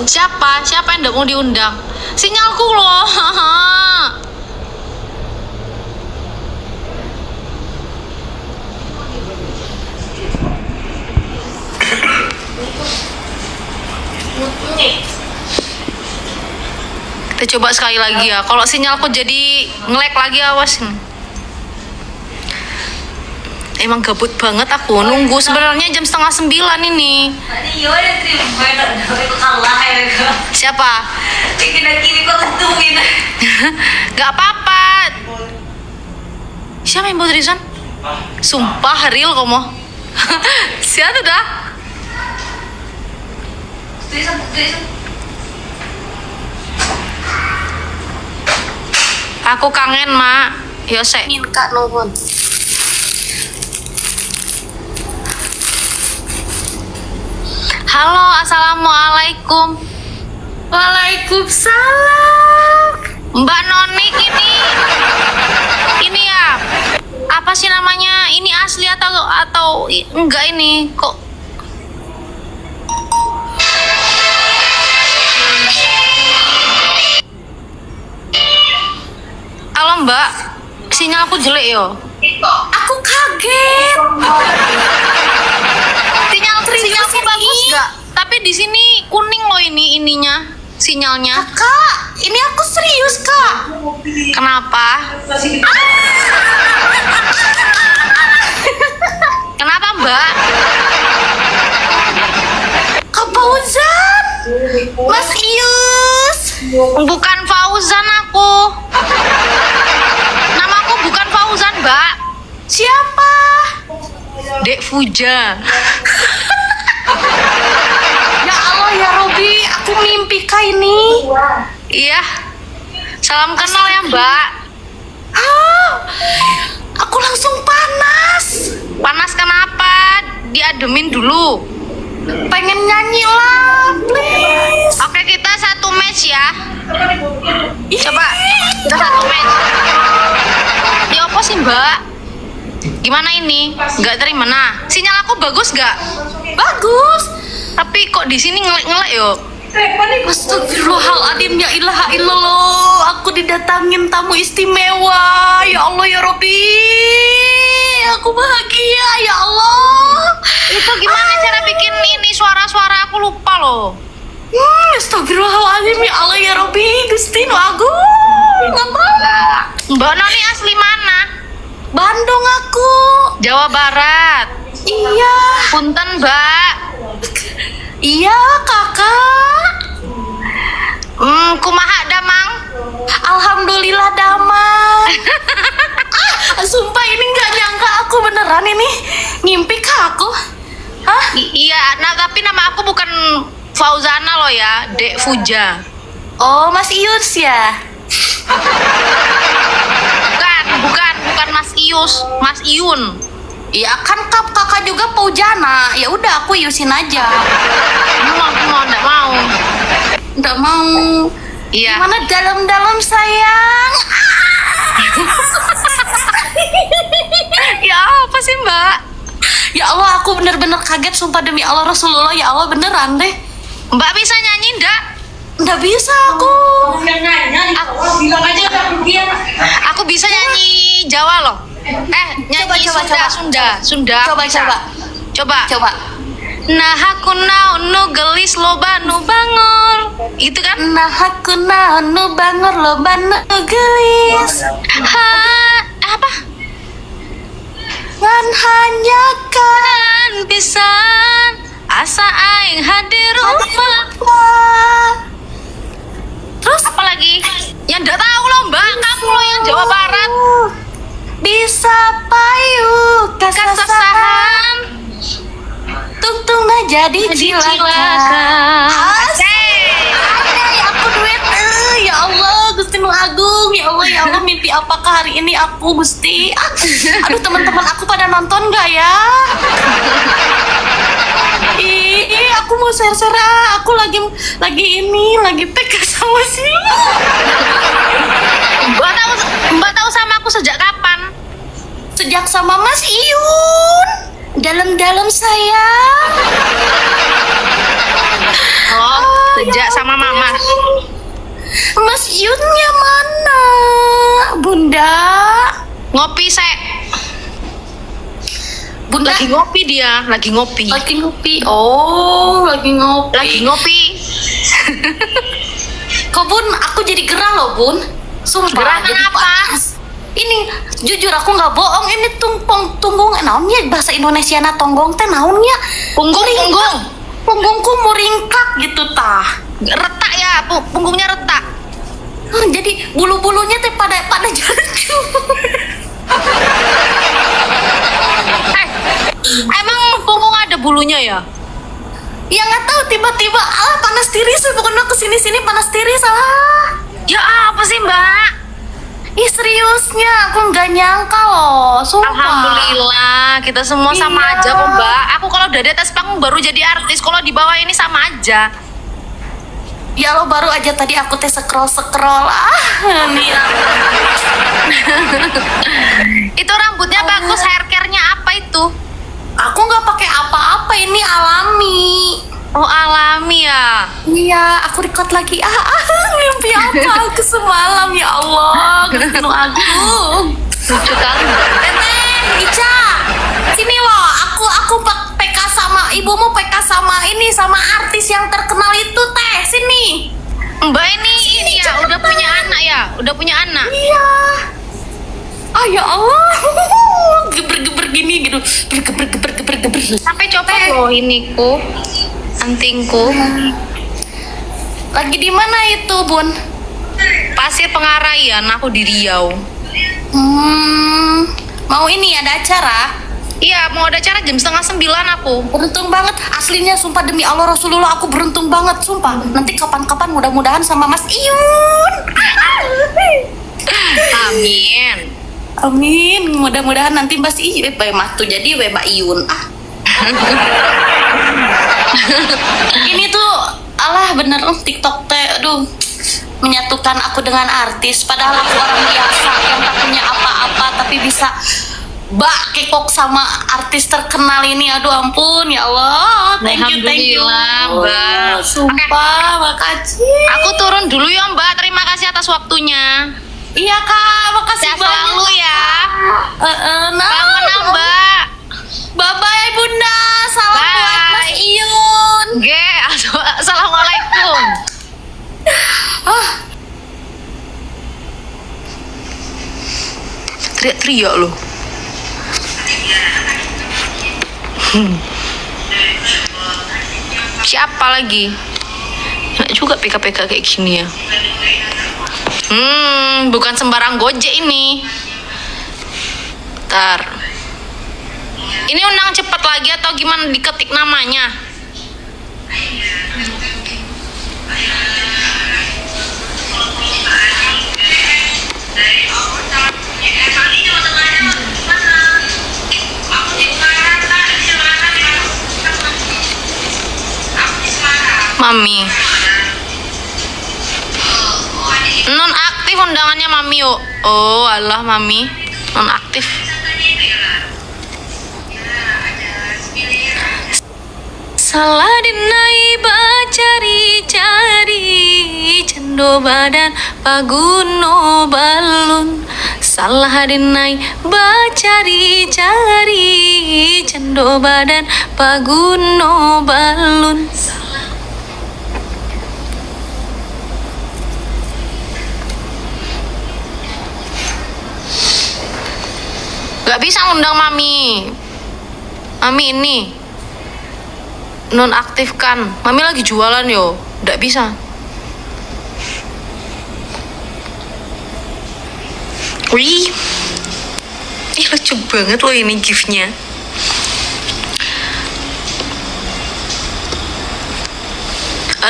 Siapa? Siapa yang nggak mau diundang? Sinyalku loh. Kita coba sekali lagi ya. Kalau sinyalku jadi nge-lag lagi, awas. Emang gabut banget aku nunggu sebenarnya jam 8:30 ini. Siapa? Gak apa-apa. Siapa yang buat Rizan? Sumpah real kamu. Siapa dah? Aku kangen, Mak. Yosek. Kak nuhun. Halo, assalamualaikum. Waalaikumsalam. Mbak Nonik ini ya. Apa sih namanya? Ini asli atau enggak ini? Kok halo Mbak, sinyal aku jelek yo. Aku kaget. Sinyalku bagus nggak? Tapi di sini kuning loh ininya sinyalnya. Kak, ini aku serius, Kak. Kenapa? Kenapa Mbak? Kak Fauzan. Mas Ius. Bukan Fauzan aku. Namaku bukan Fauzan Mbak. Siapa? Dek Fuja. Ya Allah ya Robi, aku mimpi kah ini? Iya. Salam kenal ya Mbak. Aku langsung panas. Panas kenapa? Diademin dulu. Pengen nyanyi lah, please. Oke, kita satu match ya. Coba kita satu match. Ya apa sih Mbak? Gimana ini? Nggak terima. Nah, sinyal aku bagus nggak? Bagus. Tapi kok di sini ngelek yo? Astagfirullahaladzim, ya ilaha illallah. Aku didatangin tamu istimewa. Ya Allah ya Robi, aku bahagia ya Allah. Itu gimana cara bikin ini suara-suara aku lupa loh. Astagfirullahaladzim, ya Allah ya Robi, Gusti nu agung. Mbak Noni asli mana? Bandung aku. Jawa Barat. Iya. Punten Mbak. Iya kakak. Kumaha damang? Alhamdulillah damai. Sumpah ini nggak nyangka aku beneran ini ngimpi kah aku? Hah? Iya, nah tapi nama aku bukan Fauzana loh ya, Dek Fuja. Oh Mas Ius ya? Bukan Mas Ius, Mas Iun. Iya kan kakak juga Fauzana. Ya udah aku Iusin aja. Nggak mau. Nggak mau. Iya. Gimana dalam-dalam sayang? Ya apa sih Mbak? Ya Allah aku bener-bener kaget sumpah demi Allah Rasulullah. Ya Allah beneran deh. Mbak bisa nyanyi nggak? Nggak bisa aku. Bilang aja aku bisa nyanyi Jawa loh. Nyanyi Sunda. Coba. Nah aku naon gelis loba nu bangor. Itu kan? Nah aku naon nu bangor loba nu gelis. Apa? Ngan hanya kan pisan asa aing hadir rumah. Terus apa lagi? Yang enggak tahu loh Mbak, kamu loh yang Jawa Barat. Bisa payu kasasahan tungtung nah jadi cilaka. Ya aku duit. Ya Allah Gusti nu agung. Ya Allah mimpi apakah hari ini aku Gusti? Aduh teman-teman aku pada nonton nggak ya? Ih, aku mau share-share. Aku lagi PK sama si. Mbak tahu sama aku sejak kapan? Sejak sama Mas Iun. Dalam-dalam sayang. Oh, kerja sama mama. Mas Iyunnya mana? Bunda. Ngopi, Sek. Bunda. Lagi ngopi dia, lagi ngopi. Lagi ngopi. Oh, lagi ngopi. Lagi ngopi. Kok Bun, aku jadi gerah loh Bun. Sumpah. Gerah jadi kenapa? panas. Ini jujur aku nggak bohong, ini tunggung naonnya bahasa Indonesia na tonggong teh naonnya Punggung. punggungku muringkak gitu tah. Retak ya, punggungnya retak. Jadi bulu-bulunya teh pada jatuh. Emang punggung ada bulunya ya? Ya nggak tahu tiba-tiba panas tiris, pokoknya kesini panas tiris Ya apa sih, Mbak? Ih seriusnya, aku nggak nyangka loh, sumpah. Alhamdulillah, kita semua sama Iya. aja kok, Mbak. Aku kalau udah di atas panggung baru jadi artis, kalau di bawah ini sama aja. Ya lo baru aja tadi aku teh scroll nih. Itu rambutnya bagus, hair care-nya apa itu? Aku nggak pakai apa-apa, ini alami. Oh, alami ya. Iya, aku record lagi. Mimpi apa aku semalam ya Allah, Gusti Nu Agung. Lucu kali. Teteh, Ica, sini loh. Aku PK sama ibumu, PK sama artis yang terkenal itu teh. Sini. Mbak ini ya, udah punya anak ya? Udah punya anak? Iya. Ya Allah. Geber-geber gini gitu. Geber. Sampai copot loh iniku. Antingku. Lagi di mana itu, Bun? Pasir Pengarayan, aku di Riau. Mau ini ada acara? Iya, mau ada acara jam 8:30 aku. Beruntung banget, aslinya sumpah demi Allah Rasulullah aku beruntung banget, sumpah. Nanti kapan-kapan mudah-mudahan sama Mas Iyun. Amin. Amin, mudah-mudahan nanti Mas Iyun, Mas tuh jadi Mbak Iyun. Ini tuh, alah bener TikTok teh, aduh, menyatukan aku dengan artis. Padahal aku orang biasa yang tak punya apa-apa, tapi bisa kekok sama artis terkenal ini. Aduh ampun, ya Allah. Thank you. Alhamdulillah, Mbak. Sumpah, makasih. Aku turun dulu ya, Mbak. Terima kasih atas waktunya. Iya Kak, makasih Sehat banyak. selalu ya. Nah, Salam kenal, Mbak. bye-bye Bunda. Salam buat Bye. Mas Iyun. Assalamualaikum. Teriak-teriak loh. Siapa lagi? Enak juga PK-PK kayak gini ya. Bukan sembarang Gojek ini. Bentar. Ini undang cepat lagi atau gimana diketik namanya? Mami. Non aktif undangannya Mami yuk. Oh, alah Mami. Non aktif. Salah dinai bacari-cari cendo badan paguno balun. Salah dinai bacari-cari cendo badan paguno balun. Gak bisa undang Mami. Mami ini nonaktifkan. Mami lagi jualan yo. Gak bisa. Wih. Ih lucu banget loh ini giftnya.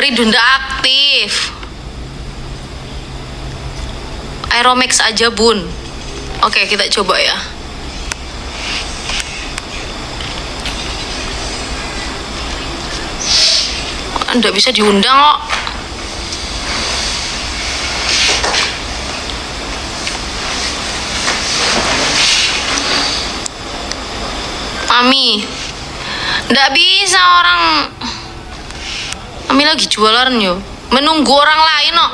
Ridunda aktif. Aeromax aja bun. Oke kita coba ya. Nggak bisa diundang kok. Mami, nggak bisa orang. Ami lagi jualan yo. Menunggu orang lain no.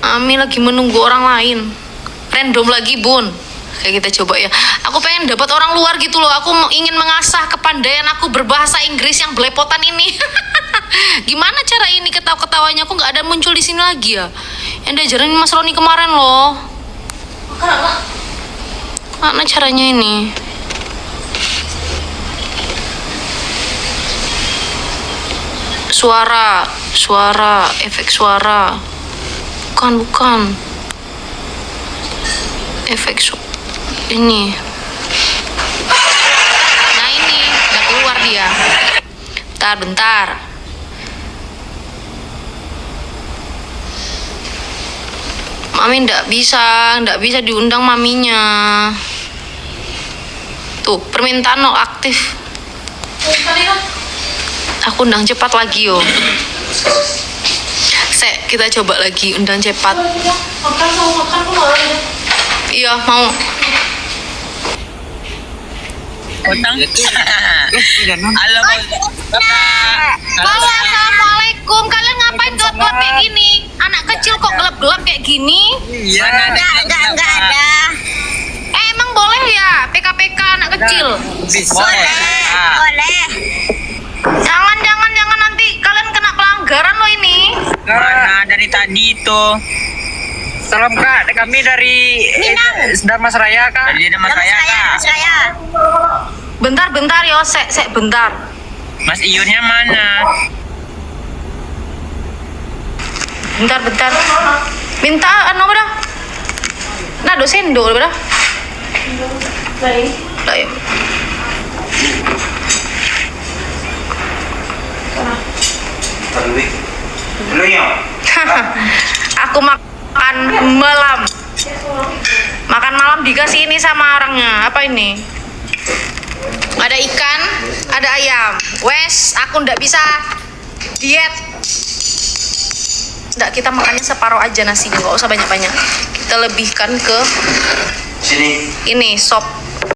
Ami lagi menunggu orang lain. Random lagi bun. Kayak kita coba ya. Aku pengen dapat orang luar gitu loh. Aku ingin mengasah kepandaian aku berbahasa Inggris yang belepotan ini. Gimana cara ini ketawa-ketawanya? Aku nggak ada muncul di sini lagi ya. Yang diajarin Mas Roni kemarin loh. Mana caranya ini? Suara, efek suara. Bukan. Efek ini. Nah ini, nggak keluar dia. Bentar. Mami nggak bisa diundang maminya. Tuh, permintaan no aktif. Aku undang cepat lagi yo. Kita coba lagi undang cepat. Iya mau. Halo, Halo, assalamualaikum. Kalian ngapain gelap-gelap kayak gini? Anak kecil kok gelap-gelap kayak gini? Iya, enggak ada. Emang boleh ya PKPK anak kecil? Boleh. Jangan nanti kalian kena pelanggaran loh ini. Mana dari tadi itu? Salam Kak, kami dari Darmas Raya Kak. Dari Darmas Raya, Kak. Bentar yo, sek bentar. Mas Iyunnya mana? Bentar. Minta anu dah. Nah, dosen do dah. Lah ya. Aku makan malam dikasih ini sama orangnya. Apa ini? Ada ikan, ada ayam. Wes, aku ndak bisa diet. Ndak, kita makannya separuh aja nasinya, nggak usah banyak-banyak. Kita lebihkan ke Sini. ini sop